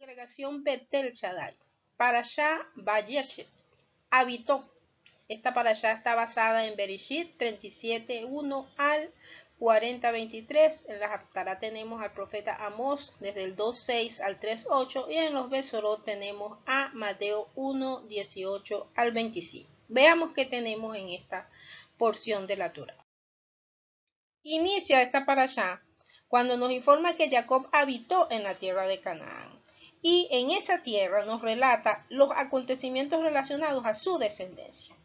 congregación Betel Shaddai. Parashá Vayeshev habitó. Esta parashá está basada en Bereshit 37:1 al 40:23. En la Haftará tenemos al profeta Amós desde el 2:6 al 3:8 y en los Besorot tenemos a Mateo 1:18 al 25. Veamos qué tenemos en esta porción de la Torá. Inicia esta parashá cuando nos informa que Jacob habitó en la tierra de Canaán. Y en esa tierra nos relata los acontecimientos relacionados a su descendencia.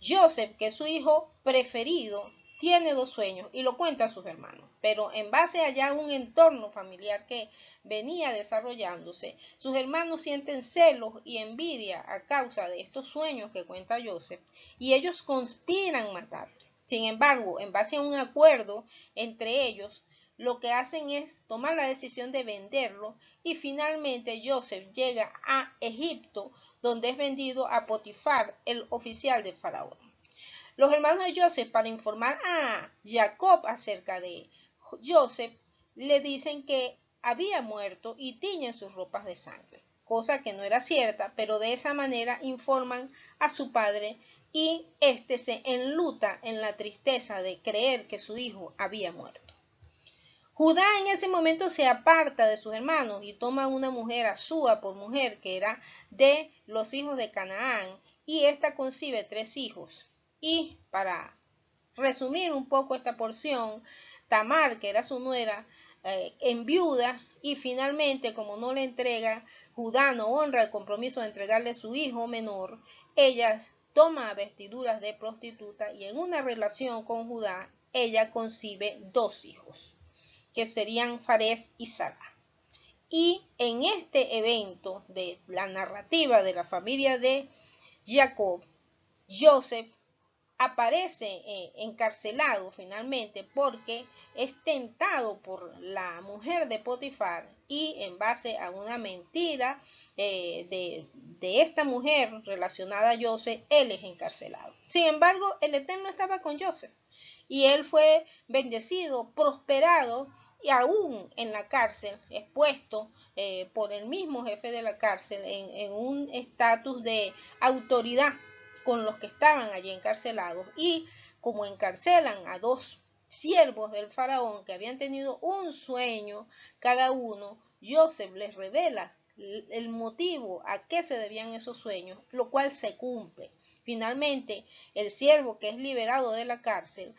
Joseph, que es su hijo preferido, tiene 2 sueños y lo cuenta a sus hermanos, pero en base a ya un entorno familiar que venía desarrollándose, sus hermanos sienten celos y envidia a causa de estos sueños que cuenta Joseph y ellos conspiran matarlo. Sin embargo, en base a un acuerdo entre ellos, lo que hacen es tomar la decisión de venderlo y finalmente Joseph llega a Egipto, donde es vendido a Potifar, el oficial del faraón. Los hermanos de Joseph, para informar a Jacob acerca de Joseph, le dicen que había muerto y tiñen sus ropas de sangre, cosa que no era cierta, pero de esa manera informan a su padre y éste se enluta en la tristeza de creer que su hijo había muerto. Judá en ese momento se aparta de sus hermanos y toma una mujer Asúa por mujer que era de los hijos de Canaán y ésta concibe 3 hijos. Y para resumir un poco esta porción, Tamar, que era su nuera, enviuda y finalmente como no le entrega, Judá no honra el compromiso de entregarle su hijo menor, ella toma vestiduras de prostituta y en una relación con Judá ella concibe 2 hijos, que serían Fares y Sara. Y en este evento de la narrativa de la familia de Jacob, Joseph aparece encarcelado finalmente porque es tentado por la mujer de Potifar y en base a una mentira de esta mujer relacionada a Joseph, él es encarcelado. Sin embargo, el Eterno estaba con Joseph y él fue bendecido, prosperado y aún en la cárcel, expuesto por el mismo jefe de la cárcel en un estatus de autoridad con los que estaban allí encarcelados. Y como encarcelan a 2 siervos del faraón que habían tenido un sueño cada uno, Joseph les revela el motivo a qué se debían esos sueños, lo cual se cumple. Finalmente, el siervo que es liberado de la cárcel,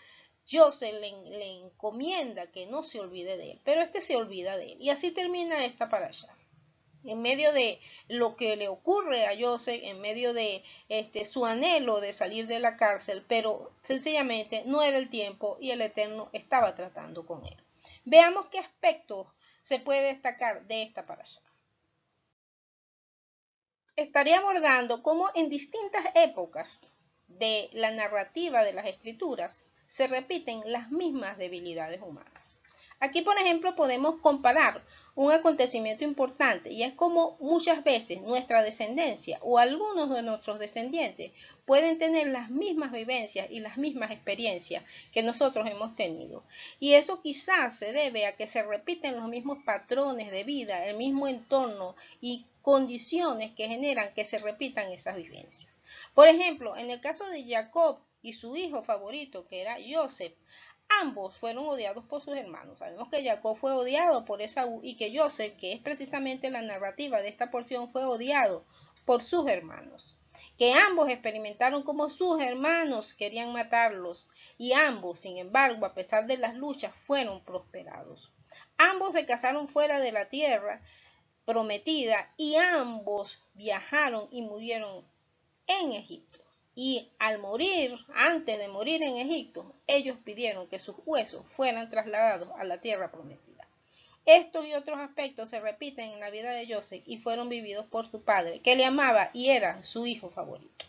Joseph le encomienda que no se olvide de él, pero este se olvida de él. Y así termina esta parashá. En medio de lo que le ocurre a Joseph, en medio de su anhelo de salir de la cárcel, pero sencillamente no era el tiempo y el Eterno estaba tratando con él. Veamos qué aspectos se puede destacar de esta parashá. Estaría abordando cómo en distintas épocas de la narrativa de las escrituras se repiten las mismas debilidades humanas. Aquí, por ejemplo, podemos comparar un acontecimiento importante y es como muchas veces nuestra descendencia o algunos de nuestros descendientes pueden tener las mismas vivencias y las mismas experiencias que nosotros hemos tenido. Y eso quizás se debe a que se repiten los mismos patrones de vida, el mismo entorno y condiciones que generan que se repitan esas vivencias. Por ejemplo, en el caso de Jacob y su hijo favorito, que era Joseph, ambos fueron odiados por sus hermanos. Sabemos que Jacob fue odiado por Esaú y que Joseph, que es precisamente la narrativa de esta porción, fue odiado por sus hermanos. Que ambos experimentaron como sus hermanos querían matarlos y ambos, sin embargo, a pesar de las luchas, fueron prosperados. Ambos se casaron fuera de la tierra prometida y ambos viajaron y murieron en Egipto. Y al morir, antes de morir en Egipto, ellos pidieron que sus huesos fueran trasladados a la tierra prometida. Estos y otros aspectos se repiten en la vida de Joseph y fueron vividos por su padre, que le amaba y era su hijo favorito.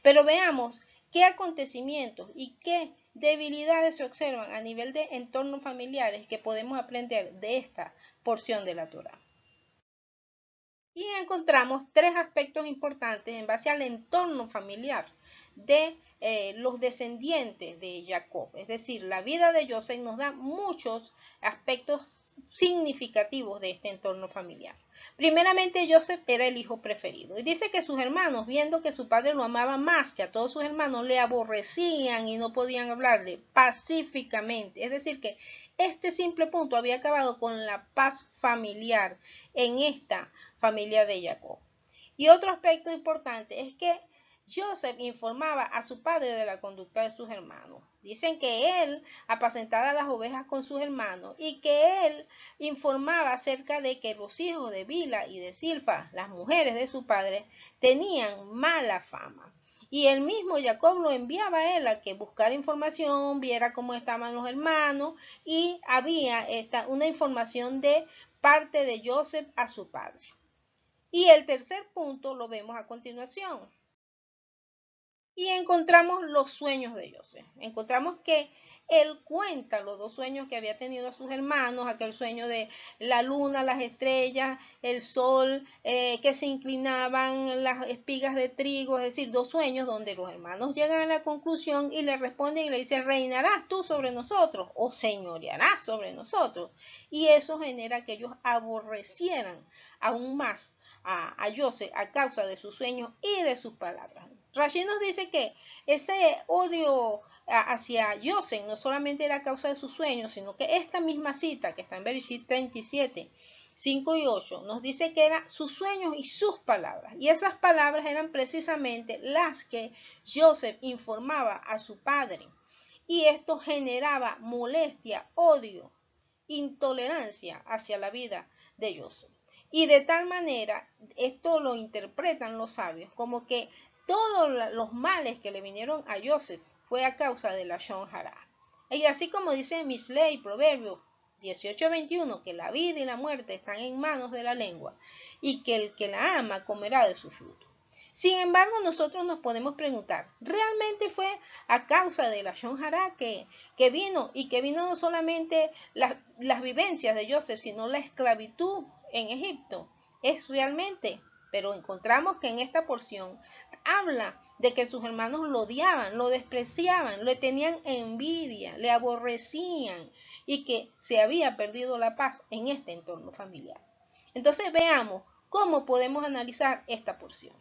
Pero veamos qué acontecimientos y qué debilidades se observan a nivel de entornos familiares que podemos aprender de esta porción de la Torá. Y encontramos 3 aspectos importantes en base al entorno familiar de los descendientes de Jacob. Es decir, la vida de Joseph nos da muchos aspectos significativos de este entorno familiar. Primeramente, Joseph era el hijo preferido. Y dice que sus hermanos, viendo que su padre lo amaba más que a todos sus hermanos, le aborrecían y no podían hablarle pacíficamente. Es decir, que este simple punto había acabado con la paz familiar en esta familia de Jacob. Y otro aspecto importante es que Joseph informaba a su padre de la conducta de sus hermanos. Dicen que él apacentaba las ovejas con sus hermanos y que él informaba acerca de que los hijos de Bila y de Silfa, las mujeres de su padre, tenían mala fama. Y el mismo Jacob lo enviaba a él a que buscara información, viera cómo estaban los hermanos y había una información de parte de Joseph a su padre. Y el tercer punto lo vemos a continuación. Y encontramos los sueños de Joseph. Encontramos que él cuenta los dos sueños que había tenido a sus hermanos, aquel sueño de la luna, las estrellas, el sol, que se inclinaban, las espigas de trigo, es decir, dos sueños donde los hermanos llegan a la conclusión y le responden y le dicen, reinarás tú sobre nosotros o señorearás sobre nosotros. Y eso genera que ellos aborrecieran aún más a Joseph a causa de sus sueños y de sus palabras. Rashi nos dice que ese odio hacia Joseph no solamente era a causa de sus sueños, sino que esta misma cita que está en Bereshit 37, 5 y 8 nos dice que eran sus sueños y sus palabras. Y esas palabras eran precisamente las que Joseph informaba a su padre. Y esto generaba molestia, odio, intolerancia hacia la vida de Joseph. Y de tal manera, esto lo interpretan los sabios como que todos los males que le vinieron a Joseph fue a causa de la Shon Hara. Y así como dice Mishlei, Proverbios 18:21, que la vida y la muerte están en manos de la lengua y que el que la ama comerá de su fruto. Sin embargo, nosotros nos podemos preguntar, ¿realmente fue a causa de la Shon Hara que vino? Y que vino no solamente las vivencias de Joseph, sino la esclavitud en Egipto. Es realmente, pero encontramos que en esta porción habla de que sus hermanos lo odiaban, lo despreciaban, le tenían envidia, le aborrecían y que se había perdido la paz en este entorno familiar. Entonces veamos cómo podemos analizar esta porción.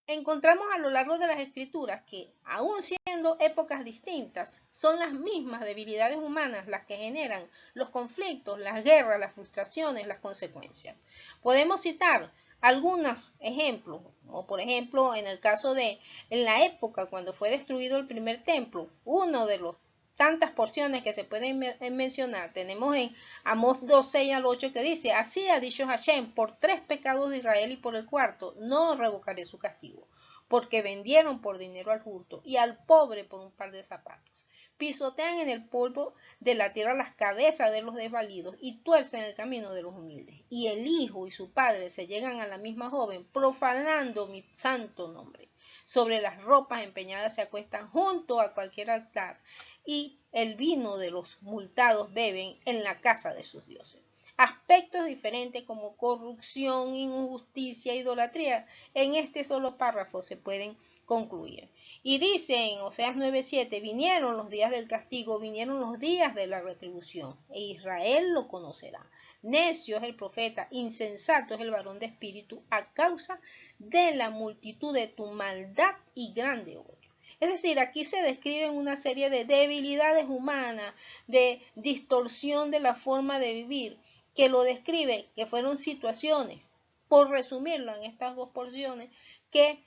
Encontramos a lo largo de las escrituras que, aun siendo épocas distintas, son las mismas debilidades humanas las que generan los conflictos, las guerras, las frustraciones, las consecuencias. Podemos citar algunos ejemplos, o por ejemplo, en el caso de en la época cuando fue destruido el primer templo, uno de los tantas porciones que se pueden mencionar. Tenemos en Amós 2, 6 al 8 que dice, así ha dicho Hashem, por 3 pecados de Israel y por el cuarto, no revocaré su castigo, porque vendieron por dinero al justo y al pobre por un par de zapatos. Pisotean en el polvo de la tierra las cabezas de los desvalidos y tuercen el camino de los humildes. Y el hijo y su padre se llegan a la misma joven, profanando mi santo nombre. Sobre las ropas empeñadas se acuestan junto a cualquier altar y el vino de los multados beben en la casa de sus dioses. Aspectos diferentes como corrupción, injusticia, idolatría, en este solo párrafo se pueden concluir. Y dice en Oseas 9:7, vinieron los días del castigo, vinieron los días de la retribución, e Israel lo conocerá. Necio es el profeta, insensato es el varón de espíritu, a causa de la multitud de tu maldad y grande odio. Es decir, aquí se describen una serie de debilidades humanas, de distorsión de la forma de vivir, que lo describe, que fueron situaciones, por resumirlo en estas dos porciones, que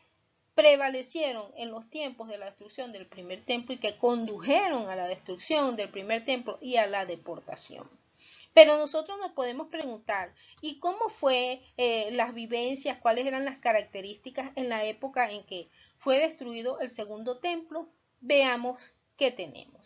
prevalecieron en los tiempos de la destrucción del primer templo y que condujeron a la destrucción del primer templo y a la deportación. Pero nosotros nos podemos preguntar, ¿y cómo fue las vivencias, cuáles eran las características en la época en que fue destruido el segundo templo? Veamos qué tenemos.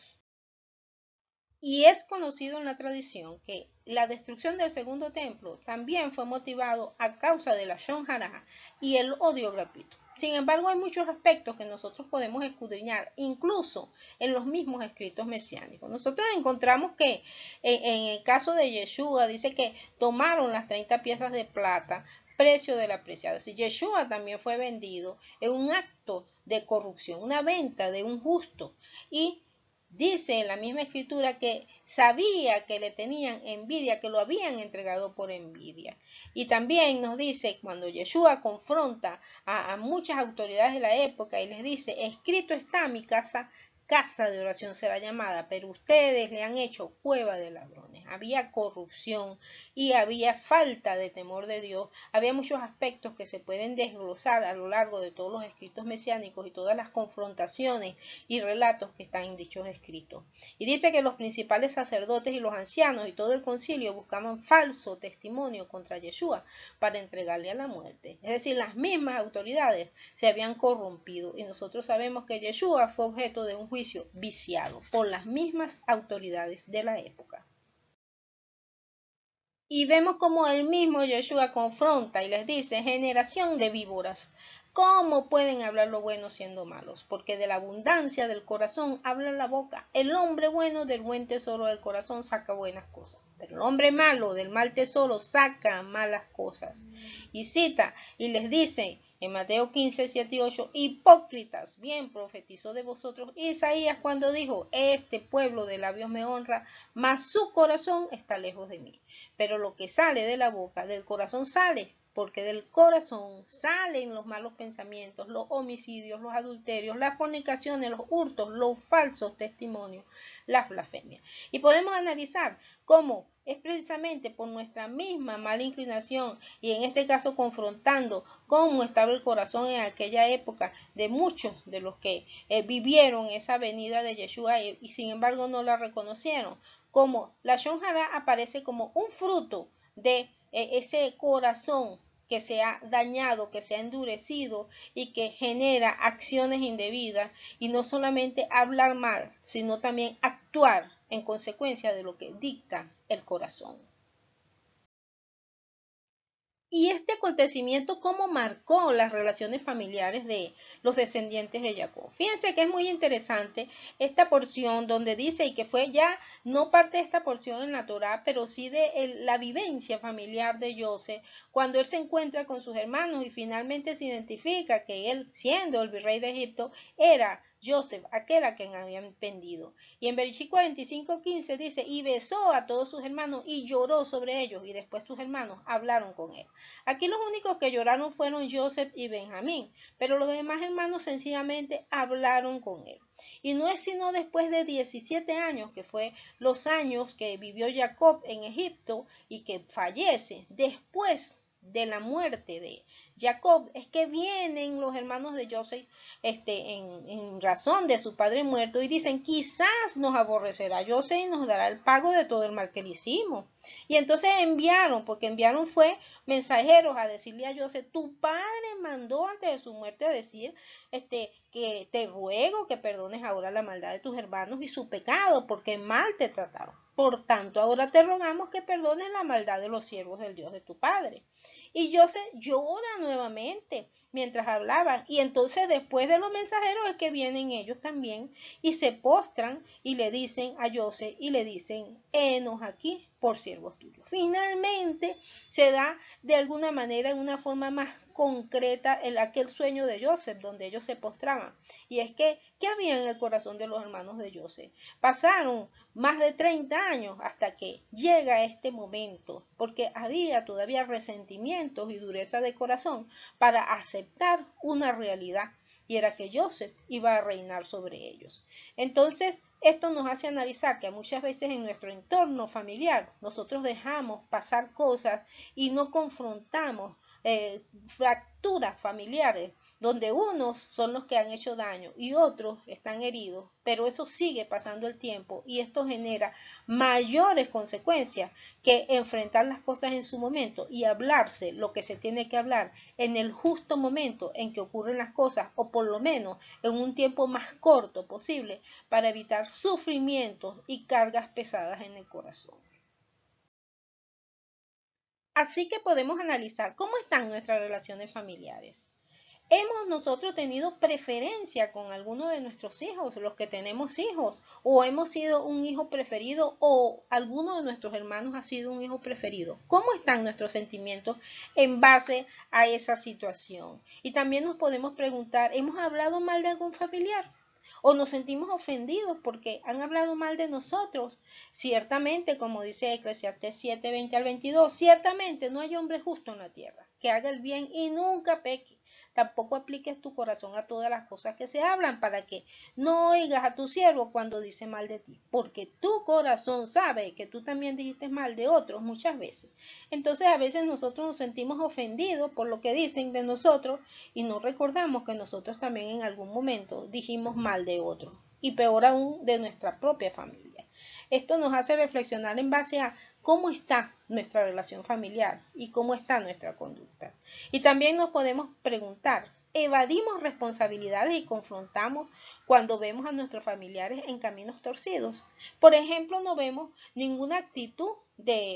Y es conocido en la tradición que la destrucción del segundo templo también fue motivado a causa de la Shon Hara y el odio gratuito. Sin embargo, hay muchos aspectos que nosotros podemos escudriñar, incluso en los mismos escritos mesiánicos. Nosotros encontramos que en el caso de Yeshua dice que tomaron las 30 piezas de plata, precio del apreciado. Si Yeshua también fue vendido en un acto de corrupción, una venta de un justo, y dice en la misma escritura que sabía que le tenían envidia, que lo habían entregado por envidia. Y también nos dice cuando Yeshua confronta a muchas autoridades de la época y les dice, escrito está mi casa, casa de oración será llamada, pero ustedes le han hecho cueva de ladrones. Había corrupción y había falta de temor de Dios. Había muchos aspectos que se pueden desglosar a lo largo de todos los escritos mesiánicos y todas las confrontaciones y relatos que están en dichos escritos. Y dice que los principales sacerdotes y los ancianos y todo el concilio buscaban falso testimonio contra Yeshua para entregarle a la muerte. Es decir, las mismas autoridades se habían corrompido y nosotros sabemos que Yeshua fue objeto de un juicio viciado por las mismas autoridades de la época. Y vemos como el mismo Yeshua confronta y les dice, generación de víboras, ¿cómo pueden hablar lo bueno siendo malos? Porque de la abundancia del corazón habla la boca. El hombre bueno del buen tesoro del corazón saca buenas cosas, pero el hombre malo del mal tesoro saca malas cosas. Y cita, y les dice en Mateo 15, 7 y 8, hipócritas, bien profetizó de vosotros Isaías cuando dijo, este pueblo de labios me honra, mas su corazón está lejos de mí. Pero lo que sale de la boca, del corazón sale, porque del corazón salen los malos pensamientos, los homicidios, los adulterios, las fornicaciones, los hurtos, los falsos testimonios, las blasfemias. Y podemos analizar cómo es precisamente por nuestra misma mala inclinación y en este caso confrontando cómo estaba el corazón en aquella época de muchos de los que vivieron esa venida de Yeshua y sin embargo no la reconocieron, como la Shon Hara aparece como un fruto de ese corazón que se ha dañado, que se ha endurecido y que genera acciones indebidas y no solamente hablar mal, sino también actuar en consecuencia de lo que dicta el corazón. Y este acontecimiento, ¿cómo marcó las relaciones familiares de los descendientes de Jacob? Fíjense que es muy interesante esta porción donde dice, y que fue ya no parte de esta porción en la Torá, pero sí de la vivencia familiar de Joseph, cuando él se encuentra con sus hermanos y finalmente se identifica que él, siendo el virrey de Egipto, era Joseph, aquel a quien habían vendido. Y en Bereshit 45:15 dice, y besó a todos sus hermanos y lloró sobre ellos, y después sus hermanos hablaron con él. Aquí los únicos que lloraron fueron Joseph y Benjamín, pero los demás hermanos sencillamente hablaron con él. Y no es sino después de 17 años, que fue los años que vivió Jacob en Egipto y que fallece, después de la muerte de Jacob, es que vienen los hermanos de Joseph en razón de su padre muerto y dicen, quizás nos aborrecerá Joseph y nos dará el pago de todo el mal que le hicimos. Y entonces enviaron, porque enviaron fue mensajeros a decirle a Joseph, tu padre mandó antes de su muerte a decir que te ruego que perdones ahora la maldad de tus hermanos y su pecado, porque mal te trataron. Por tanto, ahora te rogamos que perdones la maldad de los siervos del Dios de tu padre. Y Joseph llora nuevamente mientras hablaban. Y entonces después de los mensajeros es que vienen ellos también y se postran y le dicen a Joseph y le dicen, henos aquí por siervos tuyos. Finalmente se da de alguna manera, en una forma más concreta, aquel sueño de Joseph, donde ellos se postraban. Y es que, ¿qué había en el corazón de los hermanos de Joseph? Pasaron más de 30 años hasta que llega este momento, porque había todavía resentimientos y dureza de corazón para aceptar una realidad, y era que Joseph iba a reinar sobre ellos. Entonces, esto nos hace analizar que muchas veces en nuestro entorno familiar nosotros dejamos pasar cosas y no confrontamos fracturas familiares donde unos son los que han hecho daño y otros están heridos, pero eso sigue pasando el tiempo y esto genera mayores consecuencias que enfrentar las cosas en su momento y hablarse lo que se tiene que hablar en el justo momento en que ocurren las cosas, o por lo menos en un tiempo más corto posible, para evitar sufrimientos y cargas pesadas en el corazón. Así que podemos analizar cómo están nuestras relaciones familiares. ¿Hemos nosotros tenido preferencia con alguno de nuestros hijos, los que tenemos hijos? ¿O hemos sido un hijo preferido o alguno de nuestros hermanos ha sido un hijo preferido? ¿Cómo están nuestros sentimientos en base a esa situación? Y también nos podemos preguntar, ¿hemos hablado mal de algún familiar? ¿O nos sentimos ofendidos porque han hablado mal de nosotros? Ciertamente, como dice Eclesiastés 7, 20 al 22, ciertamente no hay hombre justo en la tierra que haga el bien y nunca peque. Tampoco apliques tu corazón a todas las cosas que se hablan, para que no oigas a tu siervo cuando dice mal de ti, porque tu corazón sabe que tú también dijiste mal de otros muchas veces. Entonces a veces nosotros nos sentimos ofendidos por lo que dicen de nosotros y no recordamos que nosotros también en algún momento dijimos mal de otros, y peor aún de nuestra propia familia. Esto nos hace reflexionar en base a cómo está nuestra relación familiar y cómo está nuestra conducta. Y también nos podemos preguntar, ¿evadimos responsabilidades y confrontamos cuando vemos a nuestros familiares en caminos torcidos? Por ejemplo, no vemos ninguna actitud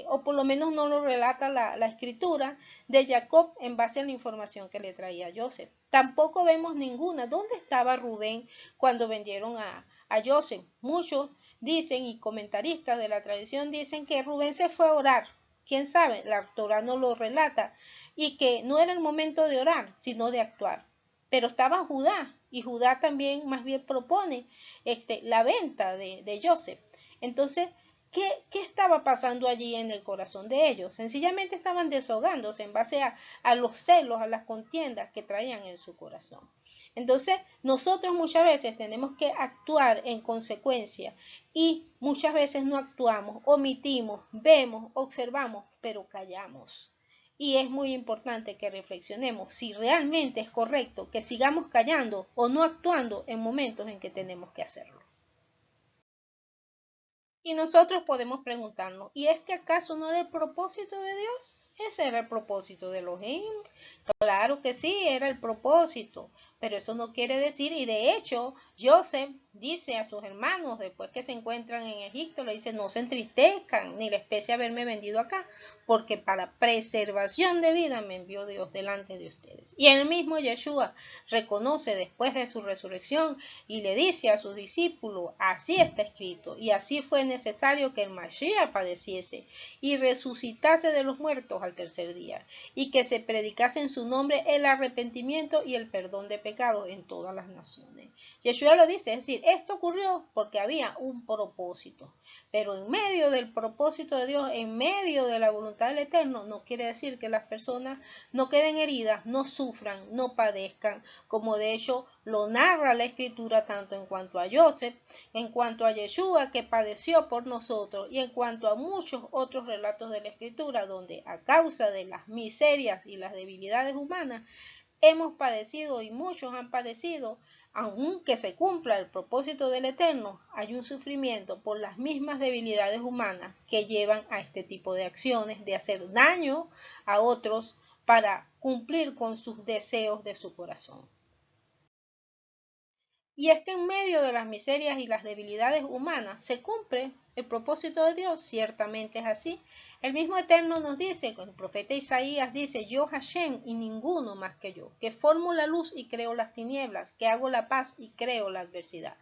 o por lo menos no lo relata la escritura de Jacob en base a la información que le traía Joseph. Tampoco vemos ninguna. ¿Dónde estaba Rubén cuando vendieron a Joseph? Muchos dicen, y comentaristas de la tradición dicen, que Rubén se fue a orar. ¿Quién sabe? La Torá no lo relata. Y que no era el momento de orar, sino de actuar. Pero estaba Judá, y Judá también más bien propone la venta de Joseph. Entonces, ¿qué estaba pasando allí en el corazón de ellos? Sencillamente estaban deshogándose en base a los celos, a las contiendas que traían en su corazón. Entonces, nosotros muchas veces tenemos que actuar en consecuencia y muchas veces no actuamos, omitimos, vemos, observamos, pero callamos. Y es muy importante que reflexionemos si realmente es correcto que sigamos callando o no actuando en momentos en que tenemos que hacerlo. Y nosotros podemos preguntarnos, ¿y es que acaso no era el propósito de Dios? Ese era el propósito de Elohim. Claro que sí, era el propósito, pero eso no quiere decir, y de hecho, Joseph dice a sus hermanos, después que se encuentran en Egipto, le dice, no se entristezcan, ni les pese haberme vendido acá, porque para preservación de vida me envió Dios delante de ustedes. Y el mismo Yeshua reconoce después de su resurrección y le dice a sus discípulos, así está escrito, y así fue necesario que el Mashiach padeciese y resucitase de los muertos al tercer día, y que se predicase en su nombre el arrepentimiento y el perdón de pecados en todas las naciones. Yeshua lo dice, es decir, esto ocurrió porque había un propósito, pero en medio del propósito de Dios, en medio de la voluntad del Eterno, no quiere decir que las personas no queden heridas, no sufran, no padezcan, como de hecho lo narra la Escritura tanto en cuanto a Joseph, en cuanto a Yeshua que padeció por nosotros y en cuanto a muchos otros relatos de la Escritura donde a causa de las miserias y las debilidades humanas hemos padecido y muchos han padecido. Aunque se cumpla el propósito del Eterno, hay un sufrimiento por las mismas debilidades humanas que llevan a este tipo de acciones, de hacer daño a otros para cumplir con sus deseos de su corazón. Y es que en medio de las miserias y las debilidades humanas se cumple el propósito de Dios, ciertamente es así. El mismo Eterno nos dice, el profeta Isaías dice, yo Hashem y ninguno más que yo, que formo la luz y creo las tinieblas, que hago la paz y creo la adversidad.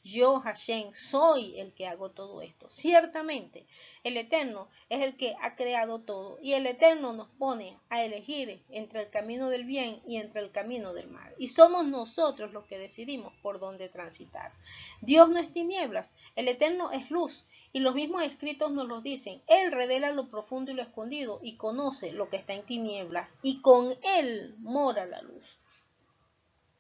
Yo, Hashem, soy el que hago todo esto. Ciertamente, el Eterno es el que ha creado todo y el Eterno nos pone a elegir entre el camino del bien y entre el camino del mal. Y somos nosotros los que decidimos por dónde transitar. Dios no es tinieblas, el Eterno es luz. Y los mismos escritos nos lo dicen. Él revela lo profundo y lo escondido y conoce lo que está en tinieblas. Y con Él mora la luz.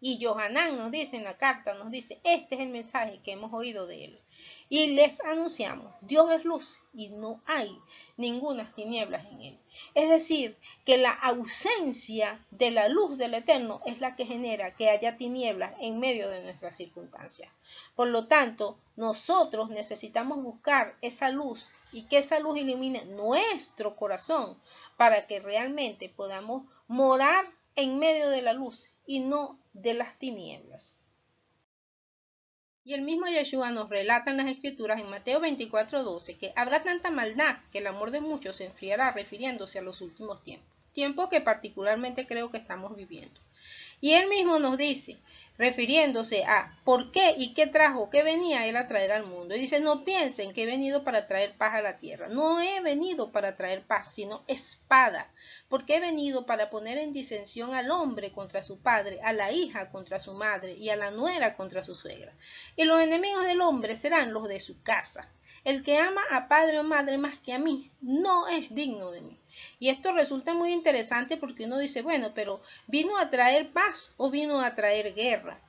Y Yohanan nos dice en la carta, nos dice, este es el mensaje que hemos oído de él. Y les anunciamos, Dios es luz y no hay ninguna tinieblas en él. Es decir, que la ausencia de la luz del Eterno es la que genera que haya tinieblas en medio de nuestras circunstancias. Por lo tanto, nosotros necesitamos buscar esa luz y que esa luz ilumine nuestro corazón para que realmente podamos morar en medio de la luz y no de las tinieblas. Y el mismo Yeshua nos relata en las Escrituras en Mateo 24:12 que habrá tanta maldad que el amor de muchos se enfriará, refiriéndose a los últimos tiempos, tiempo que particularmente creo que estamos viviendo. Y él mismo nos dice, refiriéndose a por qué y qué trajo, qué venía él a traer al mundo. Y dice, no piensen que he venido para traer paz a la tierra. No he venido para traer paz, sino espada. Porque he venido para poner en disensión al hombre contra su padre, a la hija contra su madre y a la nuera contra su suegra. Y los enemigos del hombre serán los de su casa. El que ama a padre o madre más que a mí, no es digno de mí. Y esto resulta muy interesante porque uno dice, bueno, pero ¿vino a traer paz o vino a traer guerra?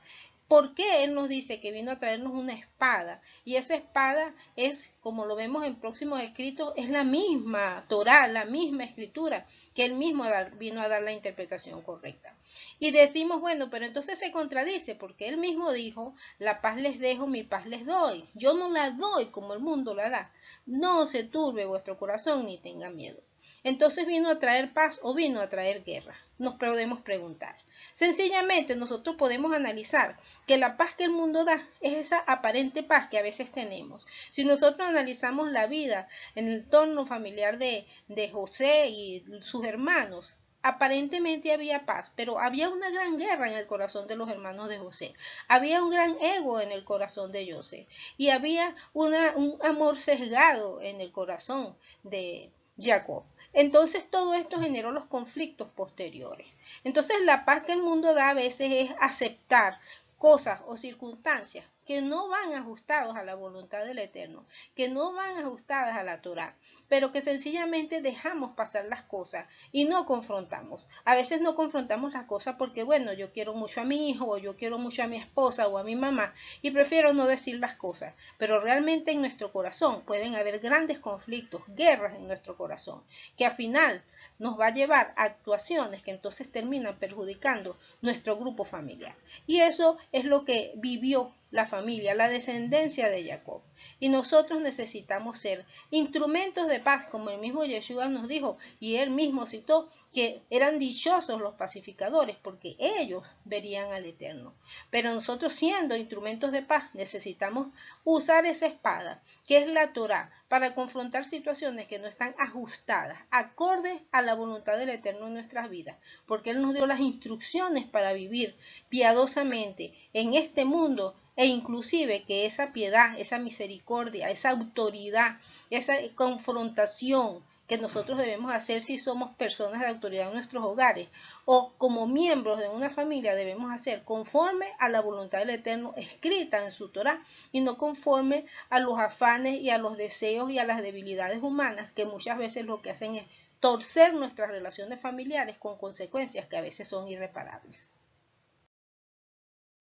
¿Por qué Él nos dice que vino a traernos una espada? Y esa espada es, como lo vemos en próximos escritos, es la misma Torá, la misma escritura, que Él mismo vino a dar la interpretación correcta. Y decimos, bueno, pero entonces se contradice, porque Él mismo dijo, la paz les dejo, mi paz les doy. Yo no la doy como el mundo la da. No se turbe vuestro corazón ni tenga miedo. Entonces vino a traer paz o vino a traer guerra. Nos podemos preguntar. Sencillamente nosotros podemos analizar que la paz que el mundo da es esa aparente paz que a veces tenemos. Si nosotros analizamos la vida en el entorno familiar de José y sus hermanos, aparentemente había paz, pero había una gran guerra en el corazón de los hermanos de José. Había un gran ego en el corazón de José y había un amor sesgado en el corazón de Jacob. Entonces todo esto generó los conflictos posteriores. Entonces la paz que el mundo da a veces es aceptar cosas o circunstancias que no van ajustados a la voluntad del Eterno, que no van ajustadas a la Torá, pero que sencillamente dejamos pasar las cosas y no confrontamos. A veces no confrontamos las cosas porque, bueno, yo quiero mucho a mi hijo o yo quiero mucho a mi esposa o a mi mamá y prefiero no decir las cosas, pero realmente en nuestro corazón pueden haber grandes conflictos, guerras en nuestro corazón, que al final nos va a llevar a actuaciones que entonces terminan perjudicando nuestro grupo familiar. Y eso es lo que vivió la familia, la descendencia de Jacob. Y nosotros necesitamos ser instrumentos de paz, como el mismo Yeshua nos dijo, y él mismo citó que eran dichosos los pacificadores, porque ellos verían al Eterno. Pero nosotros, siendo instrumentos de paz, necesitamos usar esa espada, que es la Torá, para confrontar situaciones que no están ajustadas, acordes a la voluntad del Eterno en nuestras vidas, porque Él nos dio las instrucciones para vivir piadosamente en este mundo, e inclusive que esa piedad, esa misericordia, esa autoridad, esa confrontación que nosotros debemos hacer si somos personas de autoridad en nuestros hogares o como miembros de una familia debemos hacer conforme a la voluntad del Eterno escrita en su Torá y no conforme a los afanes y a los deseos y a las debilidades humanas que muchas veces lo que hacen es torcer nuestras relaciones familiares con consecuencias que a veces son irreparables.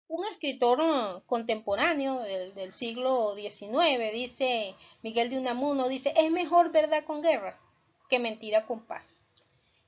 Un escritor contemporáneo del siglo XIX, dice Miguel de Unamuno, dice, es mejor verdad con guerra que mentira con paz.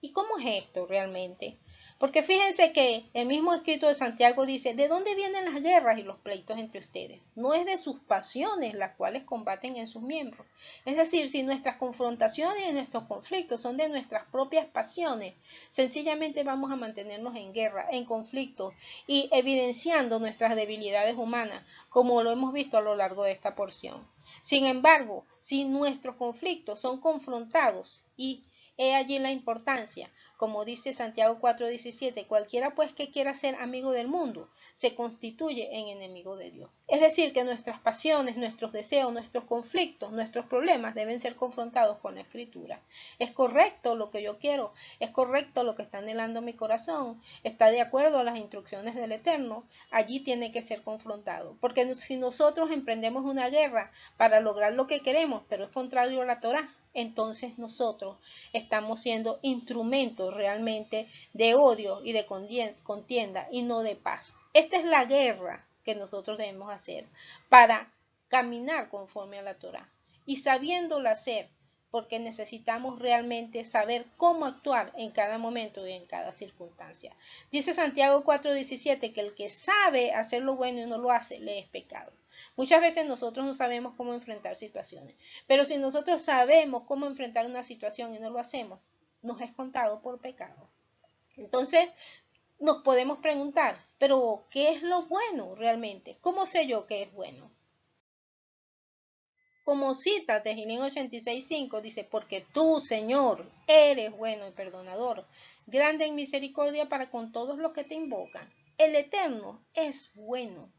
¿Y cómo es esto realmente? Porque fíjense que el mismo escrito de Santiago dice, ¿de dónde vienen las guerras y los pleitos entre ustedes? No es de sus pasiones las cuales combaten en sus miembros. Es decir, si nuestras confrontaciones y nuestros conflictos son de nuestras propias pasiones, sencillamente vamos a mantenernos en guerra, en conflicto y evidenciando nuestras debilidades humanas, como lo hemos visto a lo largo de esta porción. Sin embargo, si nuestros conflictos son confrontados y he allí la importancia, como dice Santiago 4:17, cualquiera pues que quiera ser amigo del mundo, se constituye en enemigo de Dios. Es decir, que nuestras pasiones, nuestros deseos, nuestros conflictos, nuestros problemas deben ser confrontados con la Escritura. ¿Es correcto lo que yo quiero? ¿Es correcto lo que está anhelando mi corazón? ¿Está de acuerdo a las instrucciones del Eterno? Allí tiene que ser confrontado. Porque si nosotros emprendemos una guerra para lograr lo que queremos, pero es contrario a la Torá, entonces nosotros estamos siendo instrumentos realmente de odio y de contienda y no de paz. Esta es la guerra que nosotros debemos hacer para caminar conforme a la Torá y sabiéndola hacer, porque necesitamos realmente saber cómo actuar en cada momento y en cada circunstancia. Dice Santiago 4:17 que el que sabe hacer lo bueno y no lo hace, le es pecado. Muchas veces nosotros no sabemos cómo enfrentar situaciones, pero si nosotros sabemos cómo enfrentar una situación y no lo hacemos, nos es contado por pecado. Entonces, nos podemos preguntar, pero ¿qué es lo bueno realmente? ¿Cómo sé yo qué es bueno? como cita Tehillim 86:5, dice, porque tú, Señor, eres bueno y perdonador, grande en misericordia para con todos los que te invocan. El Eterno es bueno.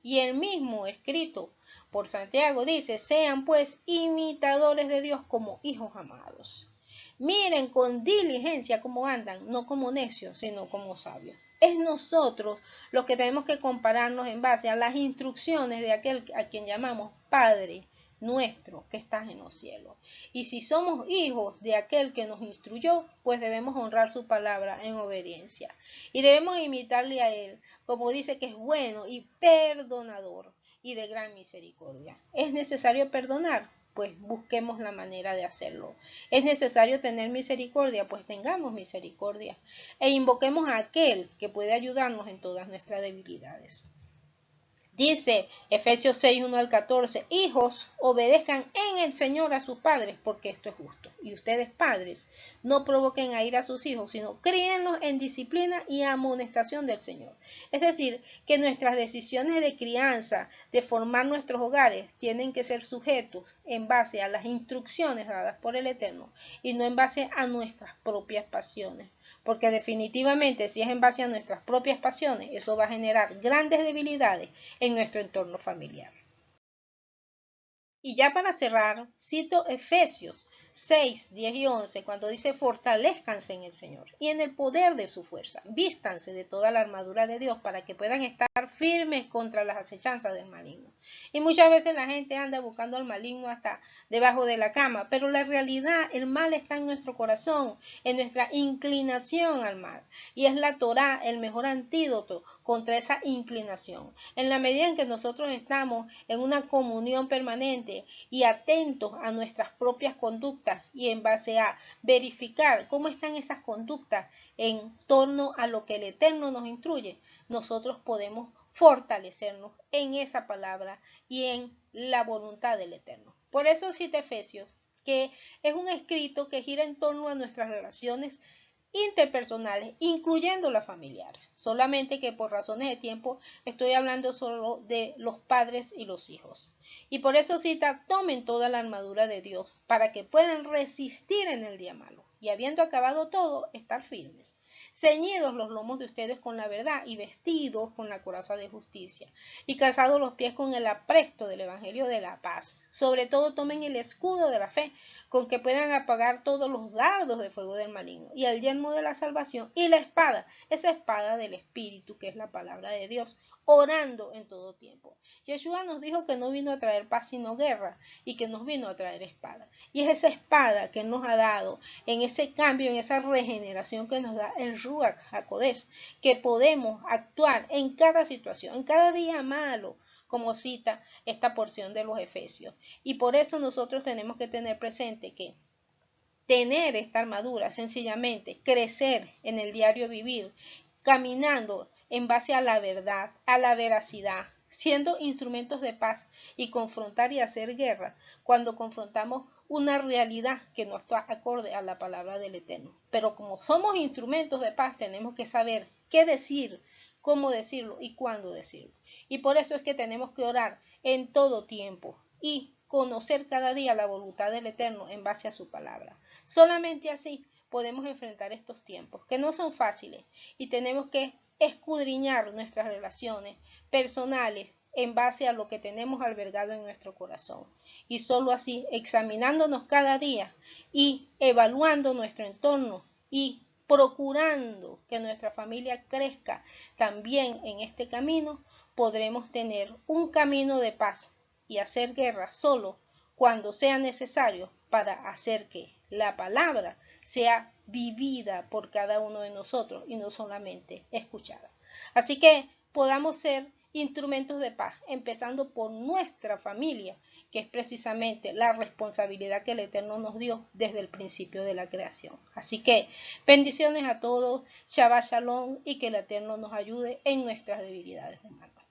Y el mismo escrito por Santiago dice, sean pues imitadores de Dios como hijos amados. Miren con diligencia cómo andan, no como necios, sino como sabios. Es nosotros los que tenemos que compararnos en base a las instrucciones de aquel a quien llamamos Padre nuestro que estás en los cielos. Y si somos hijos de aquel que nos instruyó, pues debemos honrar su palabra en obediencia. Y debemos imitarle a él, como dice que es bueno y perdonador y de gran misericordia. ¿Es necesario perdonar? Pues busquemos la manera de hacerlo. ¿Es necesario tener misericordia? Pues tengamos misericordia. E invoquemos a aquel que puede ayudarnos en todas nuestras debilidades. Dice Efesios 6:1-14, hijos, obedezcan en el Señor a sus padres, porque esto es justo. Y ustedes, padres, no provoquen a ir a sus hijos, sino críenlos en disciplina y amonestación del Señor. Es decir, que nuestras decisiones de crianza, de formar nuestros hogares, tienen que ser sujetos en base a las instrucciones dadas por el Eterno y no en base a nuestras propias pasiones. Porque definitivamente si es en base a nuestras propias pasiones, eso va a generar grandes debilidades en nuestro entorno familiar. Y ya para cerrar, cito Efesios 6, 10 y 11, cuando dice, fortalezcanse en el Señor y en el poder de su fuerza, vístanse de toda la armadura de Dios para que puedan estar firmes contra las acechanzas del maligno. Y muchas veces la gente anda buscando al maligno hasta debajo de la cama, pero la realidad, el mal está en nuestro corazón, en nuestra inclinación al mal. Y es la Torá el mejor antídoto contra esa inclinación. En la medida en que nosotros estamos en una comunión permanente y atentos a nuestras propias conductas y en base a verificar cómo están esas conductas en torno a lo que el Eterno nos instruye, nosotros podemos fortalecernos en esa palabra y en la voluntad del Eterno. Por eso cita Efesios, que es un escrito que gira en torno a nuestras relaciones interpersonales, incluyendo las familiares. Solamente que por razones de tiempo estoy hablando solo de los padres y los hijos. Y por eso cita, tomen toda la armadura de Dios para que puedan resistir en el día malo. Y habiendo acabado todo, estar firmes. Ceñidos los lomos de ustedes con la verdad y vestidos con la coraza de justicia y calzados los pies con el apresto del evangelio de la paz. Sobre todo tomen el escudo de la fe con que puedan apagar todos los dardos de fuego del maligno y el yelmo de la salvación y la espada, esa espada del Espíritu que es la palabra de Dios, orando en todo tiempo. Yeshua nos dijo que no vino a traer paz sino guerra y que nos vino a traer espada. Y es esa espada que nos ha dado en ese cambio, en esa regeneración que nos da el Ruach HaKodesh, que podemos actuar en cada situación, en cada día malo, como cita esta porción de los Efesios. Y por eso nosotros tenemos que tener presente que tener esta armadura, sencillamente crecer en el diario vivir, caminando en base a la verdad, a la veracidad, siendo instrumentos de paz y confrontar y hacer guerra cuando confrontamos una realidad que no está acorde a la palabra del Eterno. Pero como somos instrumentos de paz, tenemos que saber qué decir, cómo decirlo y cuándo decirlo. Y por eso es que tenemos que orar en todo tiempo y conocer cada día la voluntad del Eterno en base a su palabra. Solamente así podemos enfrentar estos tiempos, que no son fáciles, y tenemos que escudriñar nuestras relaciones personales en base a lo que tenemos albergado en nuestro corazón. Y solo así, examinándonos cada día y evaluando nuestro entorno y procurando que nuestra familia crezca también en este camino, podremos tener un camino de paz y hacer guerra solo cuando sea necesario para hacer que la palabra sea vivida por cada uno de nosotros y no solamente escuchada. Así que podamos ser instrumentos de paz, empezando por nuestra familia, que es precisamente la responsabilidad que el Eterno nos dio desde el principio de la creación. Así que bendiciones a todos, Shabbat Shalom, y que el Eterno nos ayude en nuestras debilidades humanas.